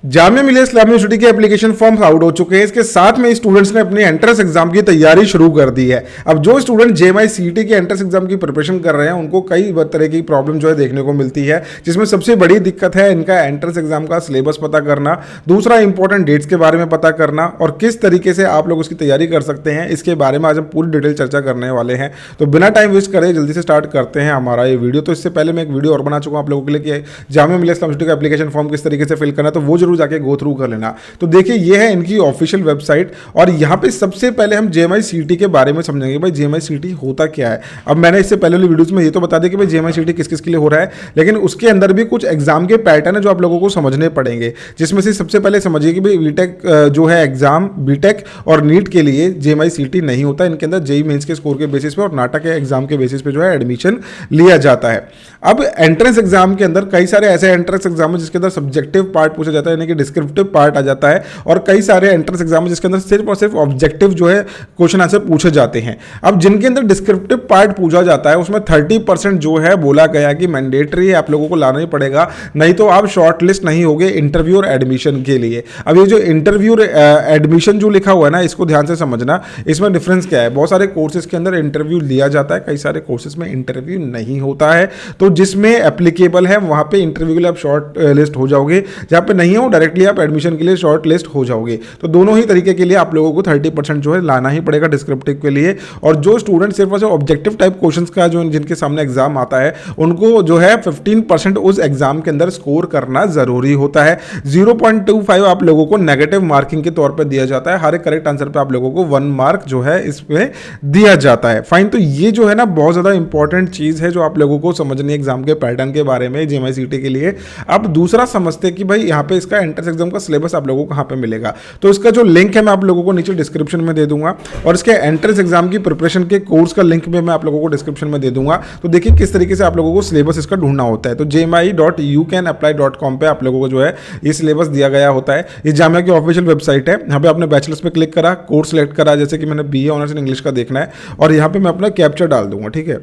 Jamia Millia Islamia university के application form out हो चुके हैं। इसके साथ में स्टूडेंट्स ने अपनी एंट्रेंस एग्जाम की तैयारी शुरू कर दी है। अब जो स्टूडेंट जेएमआई सीईटी के एंट्रेंस एग्जाम की प्रिपरेशन कर रहे हैं उनको कई तरह की प्रॉब्लम जो है देखने को मिलती है, जिसमें सबसे बड़ी दिक्कत है इनका एंट्रेंस एग्जाम का सिलेबस पता करना, दूसरा इंपॉर्टेंट डेट्स के बारे में पता करना और किस तरीके से आप लोग उसकी तैयारी कर सकते हैं, इसके बारे में आज हम पूरी डिटेल चर्चा करने वाले हैं। तो बिना टाइम वेस्ट करे जल्दी से स्टार्ट करते हैं हमारा ये वीडियो। तो इससे पहले मैं एक वीडियो और बना चुका हूं आप लोगों के लिए कि जामिया मिलिया इस्लामिया यूनिवर्सिटी का एप्लीकेशन फॉर्म किस तरीके से फिल करना है, तो वो जरूर जाके गो थ्रू कर लेना। तो देखिए ये है इनकी ऑफिशियल वेबसाइट और यहाँ पे सबसे पहले हम जेएमआई सीईटी के बारे में समझेंगे भाई जेएमआई सीईटी होता क्या है। अब मैंने इससे पहले वाली वीडियोस में ये तो बता दिया कि भाई जेएमआई सीईटी किस किस के लिए हो रहा है, लेकिन उसके अंदर भी कुछ एग्जाम के पैटर्न है जो आप लोगों को समझने पड़ेंगे, जिसमें से सबसे पहले समझिए कि भाई बीटेक जो है एग्जाम बीटेक और नीट के लिए जेएमआई सीईटी नहीं होता। इनके अंदर जेईई मेंस के स्कोर के बेसिस पे और नाटा के एग्जाम के बेसिस पे जो है एडमिशन लिया जाता है। अब एंट्रेंस एग्जाम के अंदर कई सारे ऐसे एंट्रेंस एग्जाम है जिसके अंदर सब्जेक्टिव पार्ट पूछा जाता है, यानी कि डिस्क्रिप्टिव पार्ट आ जाता है, और कई सारे एंट्रेंस एग्जाम है जिसके अंदर सिर्फ और सिर्फ ऑब्जेक्टिव जो है क्वेश्चन आंसर पूछे जाते हैं। अब जिनके अंदर डिस्क्रिप्टिव पार्ट पूछा जाता है उसमें 30% जो है बोला गया कि मैंडेटरी है, आप लोगों को लाना ही पड़ेगा, नहीं तो आप शॉर्ट लिस्ट नहीं होगे इंटरव्यू और एडमिशन के लिए। अब ये जो इंटरव्यू एडमिशन जो लिखा हुआ है ना, इसको ध्यान से समझना, इसमें डिफरेंस क्या है। बहुत सारे कोर्सेज के अंदर इंटरव्यू लिया जाता है, कई सारे कोर्सेज में इंटरव्यू नहीं होता है, तो जिसमें एप्लीकेबल है वहां पे इंटरव्यू के लिए आप शॉर्ट लिस्ट हो जाओगे, जहां पे नहीं हो डायरेक्टली आप एडमिशन के लिए शॉर्ट लिस्ट हो जाओगे। तो दोनों ही तरीके के लिए आप लोगों को 30% जो है लाना ही पड़ेगा डिस्क्रिप्टिव के लिए। और जो स्टूडेंट सिर्फ और सिर्फ ऑब्जेक्टिव टाइप क्वेश्चंस का जो जिनके सामने एग्जाम आता है उनको जो है 15% उस एग्जाम के अंदर स्कोर करना जरूरी होता है। 0.25 आप लोगों को नेगेटिव मार्किंग के तौर पर दिया जाता है। हर एक करेक्ट आंसर पे आप लोगों को 1 मार्क जो है इसमें दिया जाता है। फाइन, तो ये जो है ना बहुत ज्यादा इंपॉर्टेंट चीज है जो आप लोगों को समझनी है एग्जाम के पैटर्न के बारे में जेएमआई सीईटी के लिए। अब दूसरा समझते कि भाई यहाँ पे इसका एंट्रेंस एग्जाम का सिलेबस आप लोगों को कहाँ पे मिलेगा, तो इसका जो लिंक है मैं आप लोगों को नीचे डिस्क्रिप्शन में दे दूंगा, और इसके एंट्रेंस एग्जाम की प्रिपरेशन के कोर्स का लिंक भी मैं आप लोगों को डिस्क्रिप्शन में दे दूंगा। तो देखिए किस तरीके से आप लोगों को सिलेबस इसका ढूंढना होता है। तो jmi.youcanapply.com पे आप लोगों को जो है ये सिलेबस दिया गया होता है। ये जामिया की ऑफिशियल वेबसाइट है। यहाँ पे आपने बैचलर्स पे क्लिक करा, कोर्स सेलेक्ट करा, जैसे कि मैंने बीए ऑनर्स इन इंग्लिश का देखना है, और यहाँ पे मैं अपना कैप्चर डाल दूंगा। ठीक है,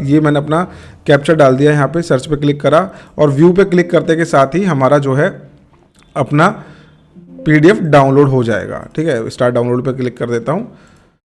ये मैंने अपना कैप्चर डाल दिया, यहाँ पे सर्च पे क्लिक करा और व्यू पे क्लिक करते के साथ ही हमारा जो है अपना पीडीएफ डाउनलोड हो जाएगा। ठीक है, स्टार्ट डाउनलोड पे क्लिक कर देता हूँ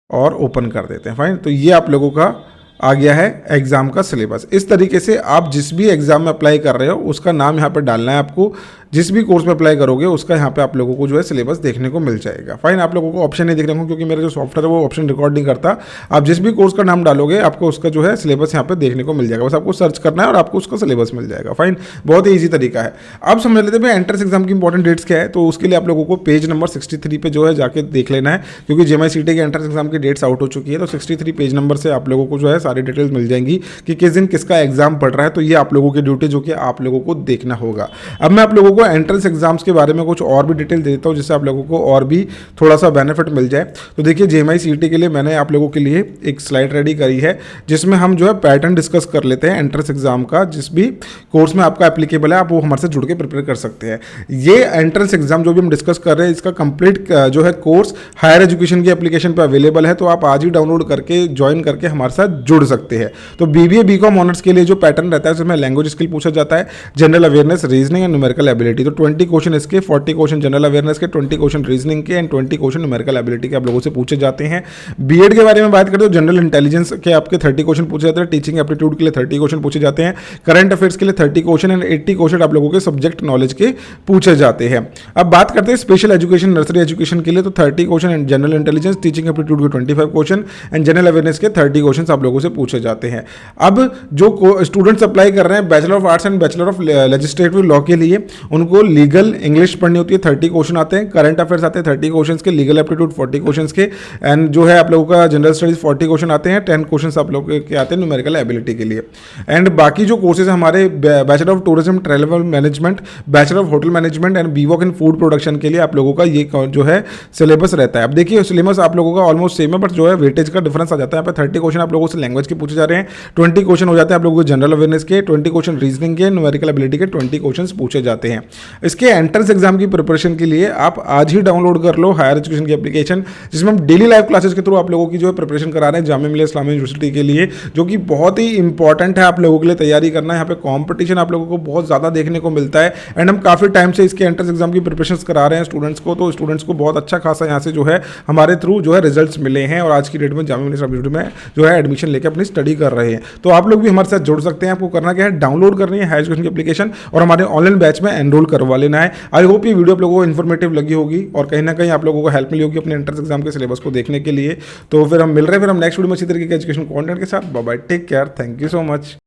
और ओपन कर देते हैं। फाइन, तो ये आप लोगों का आ गया है एग्जाम का सिलेबस। इस तरीके से आप जिस भी एग्जाम में अप्लाई कर रहे हो उसका नाम यहाँ पे डालना है आपको, जिस भी कोर्स में अप्लाई करोगे उसका यहाँ पे आप लोगों को जो है सिलेबस देखने को मिल जाएगा। फाइन, आप लोगों को ऑप्शन नहीं देखने को, क्योंकि मेरा जो सॉफ्टवेयर है वो ऑप्शन रिकॉर्ड नहीं करता। आप जिस भी कोर्स का नाम डालोगे आपको उसका जो है सिलेबस यहाँ पे देखने को मिल जाएगा, बस आपको सर्च करना है और आपको उसका सिलेबस मिल जाएगा। फाइन, बहुत ही ईजी तरीका है। अब समझ लेते हैं एंट्रेंस एग्जाम की इंपॉर्टेंट डेट्स क्या है। तो उसके लिए आप लोगों को पेज नंबर 63 पे जो है जाके देख लेना है, क्योंकि जेएमआई सीईटी के एंट्रेंस एग्जाम की डेट्स आउट हो चुकी है। तो 63 पेज नंबर से आप लोगों को जो है सारी डिटेल्स मिल जाएंगी कि किस दिन किसका एग्जाम पड़ रहा है। तो ये आप लोगों की ड्यूटी जो कि आप लोगों को देखना होगा। अब मैं आप लोगों को एंट्रेंस एग्जाम्स के बारे में कुछ और भी डिटेल दे देता हूं जिससे आप लोगों को और भी थोड़ा सा बेनिफिट मिल जाए। तो देखिए जेएमआई सीईटी के लिए मैंने आप लोगों के लिए एक स्लाइड रेडी करी है जिसमें हम जो है पैटर्न डिस्कस कर लेते हैं एंट्रेंस एग्जाम का। जिस भी कोर्स में आपका एप्लीकेबल है आप वो हमारे से जुड़ के प्रिपेयर कर सकते हैं। ये एंट्रेंस एग्जाम जो भी हम डिस्कस कर रहे हैं इसका कंप्लीट जो है कोर्स हायर एजुकेशन की एप्लीकेशन पर अवेलेबल है, तो आप आज ही डाउनलोड करके ज्वाइन करके हमारे साथ जुड़ सकते हैं। तो बीबीए बीकॉम ऑनर्स के लिए जो पैटर्न रहता है उसमें लैंग्वेज स्किल पूछा जाता है, general awareness, reasoning and numerical ability. तो 20 क्वेश्चन इसके, 40 क्वेश्चन जनरल अवेयरनेस के, 20 क्वेश्चन रीजनिंग के एंड 20 क्वेश्चन न्यूमेरिकल एबिलिटी के आप लोगों से पूछे जाते हैं। बीएड के बारे में बात करें तो जनरल इंटेलिजेंस के आपके 30 क्वेश्चन पूछे जाते हैं, टीचिंग एप्टीट्यूड के लिए 30 क्वेश्चन पूछे जाते हैं, करंट अफेयर्स के लिए 30 क्वेश्चन एंड 80 क्वेश्चन आप लोगों के सब्जेक्ट नॉलेज के पूछे जाते हैं। अब बात करते हैं स्पेशल एजुकेशन नर्सरी एजुकेशन के लिए, तो 30 question and general intelligence, teaching aptitude के 25 क्वेश्चन एंड जनरल अवेयरनेस के 30 क्वेश्चन आप लोगों से पूछे जाते हैं। अब जो स्टूडेंट्स अप्लाई कर रहे हैं bachelor of arts and bachelor of legislative law के लिए, उनको लीगल इंग्लिश पढ़नी होती है, 30 क्वेश्चन आते हैं, करंट अफेयर्स आते हैं 30 क्वेश्चन के, लीगल एप्टीट्यूड 40 क्वेश्चन के, एंड जो है आप लोगों का जनरल स्टडीज 40 क्वेश्चन आते हैं, 10 क्वेश्चन आप लोगों के आते हैं न्यूमेरिकल एबिलिटी के लिए। एंड बाकी जो कोर्सेज हमारे bachelor of tourism travel management, bachelor of hotel management and बीवॉक in food production के लिए आप लोगों का ये जो है सिलेबस रहता है। अब देखिए सिलेबस आप लोगों का ऑलमोस्ट सेम है, बट जो है वेटेज का डिफरेंस आ जाता है। यहाँ पे 30 क्वेश्चन आप लोगों से लैंग्वेज के पूछे जा रहे हैं, 20 क्वेश्चन हो जाते हैं आप लोगों को जनरल अवेयरनेस के, 20 क्वेश्चन रीजनिंग के, न्यूमेरिकल एबिलिटी के 20 क्वेश्चन पूछे जाते हैं। इसके एंट्रेंस एग्जाम की प्रिपरेशन के लिए आप आज ही डाउनलोड कर लो हायर एजुकेशन की एप्लीकेशन, जिसमें हम डेली लाइव क्लासेस के थ्रू आप लोगों की जो है प्रिपरेशन करा रहे हैं जामिया मिलिया इस्लामिया यूनिवर्सिटी के लिए, जो कि बहुत ही इंपॉर्टेंट है आप लोगों के लिए तैयारी करना। यहाँ पे कॉम्पिटिशन आप लोगों को बहुत ज़्यादा देखने को मिलता है एंड हम काफ़ी टाइम से इसके एंट्रेंस एग्जाम की प्रिपरेशन करा रहे हैं स्टूडेंट्स को, तो स्टूडेंट्स को बहुत अच्छा खासा यहाँ से जो है हमारे थ्रू जो है रिजल्ट्स मिले हैं और आज की डेट में जामिया मिलिया इस्लामिया यूनिवर्सिटी में जो है एडमिशन लेकर अपनी स्टडी कर रहे हैं। तो आप लोग भी हमारे साथ जुड़ सकते हैं। आपको करना क्या है, डाउनलोड करनी है हायर एजुकेशन की एप्लीकेशन और हमारे ऑनलाइन बैच में एनरोल करवा लेना है। आई होप ये वीडियो आप लोगों को इन्फॉर्मेटिव लगी होगी और कहीं ना कहीं आप लोगों को हेल्प मिली होगी अपने एंट्रेंस एग्जाम के सिलेबस को देखने के लिए। तो फिर हम मिल रहे हैं फिर हम नेक्स्ट वीडियो में इसी तरीके के एजुकेशन कंटेंट के साथ। Bye bye, take care, thank you so much.